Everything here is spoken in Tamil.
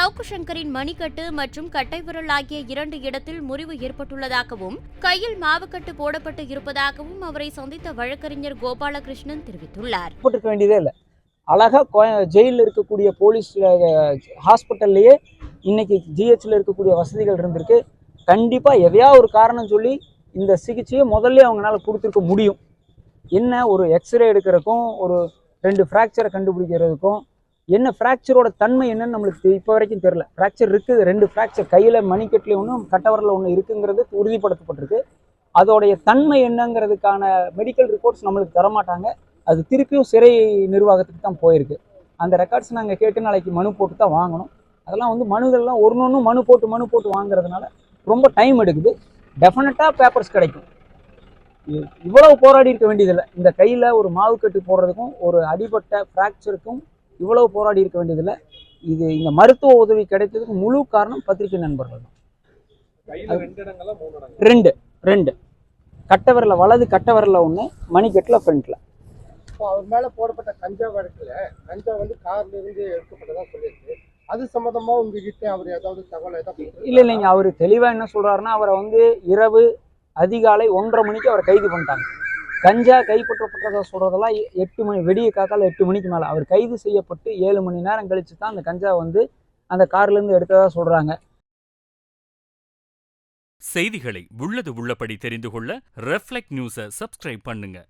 சவுக்கு சங்கரின் மணிக்கட்டு மற்றும் கட்டைவிரல் ஆகிய 2 இடத்தில் முறிவு ஏற்பட்டுள்ளதாகவும் கையில் மாவுக்கட்டு போடப்பட்டு இருப்பதாகவும் அவரை சந்தித்த வழக்கறிஞர் கோபாலகிருஷ்ணன் தெரிவித்துள்ளார். வேண்டியதே இல்லை, அழகா ஜெயிலில் இருக்கக்கூடிய போலீஸ் ஹாஸ்பிட்டல்லையே இன்னைக்கு ஜிஹெச்ல இருக்கக்கூடிய வசதிகள் இருந்திருக்கு. கண்டிப்பா எதையா ஒரு காரணம் சொல்லி இந்த சிகிச்சையை முதல்ல அவங்களால கொடுத்துருக்க முடியும். என்ன ஒரு எக்ஸ்ரே எடுக்கிறதுக்கும் ஒரு 2 ஃப்ராக்சரை கண்டுபிடிக்கிறதுக்கும் என்ன ஃப்ராக்சரோட தன்மை என்னன்னு நம்மளுக்கு இப்போ வரைக்கும் தெரியல. ஃப்ராக்சர் இருக்குது, 2 ஃப்ராக்சர் கையில் மணிக்கட்டில் ஒன்றும் கட்டவரில் ஒன்று இருக்குங்கிறது உறுதிப்படுத்தப்பட்டிருக்கு. அதோடைய தன்மை என்னங்கிறதுக்கான மெடிக்கல் ரிப்போர்ட்ஸ் நம்மளுக்கு தரமாட்டாங்க. அது திருப்பியும் சிறை நிர்வாகத்துக்கு தான் போயிருக்கு. அந்த ரெக்கார்ட்ஸ் நாங்கள் கேட்டு நாளைக்கு மனு போட்டு தான் வாங்கணும். அதெல்லாம் மனுகள்லாம் ஒன்று மனு போட்டு வாங்குறதுனால ரொம்ப டைம் எடுக்குது. டெஃபினட்டாக பேப்பர்ஸ் கிடைக்கும். இவ்வளவு போராடி இருக்க வேண்டியதில்லை. இந்த கையில் ஒரு மாவு கட்டு போடுறதுக்கும் ஒரு அடிபட்ட ஃப்ராக்சருக்கும் இவ்வளவு போராடி இருக்க வேண்டியதில்லை. இந்த மருத்துவ உதவி கிடைத்ததுக்கு முழு காரணம் பத்திரிகை நண்பர்கள் தான். 2 கட்டவரில் வலது கட்டவரில் ஒன்று, மணிக்கட்டில் ஃப்ரண்ட்ல. அவர் மேல போடப்பட்ட கஞ்சா வழக்குல கஞ்சா கார்ல இருந்து எடுக்கப்பட்டதா சொல்லியிருக்கு. அது சம்பந்தமா உங்ககிட்ட அவர் ஏதாவது தகவல் இல்லைங்க. அவர் தெளிவா என்ன சொல்றாருன்னா, அவரை இரவு அதிகாலை 1:30 மணிக்கு அவரை கைது பண்ணிட்டாங்க. கஞ்சா கைப்பற்றப்பட்டதை சொல்றதெல்லாம் 8 மணி, வெடிய காத்தால 8 மணிக்கு மேல அவர் கைது செய்யப்பட்டு 7 மணி நேரம் கழிச்சு தான் அந்த கஞ்சா அந்த கார்ல இருந்து எடுத்ததா சொல்றாங்க. செய்திகளை உள்ளது உள்ளபடி தெரிந்து கொள்ள ரெஃப்ளெக்ட் நியூஸை சப்ஸ்கிரைப் பண்ணுங்க.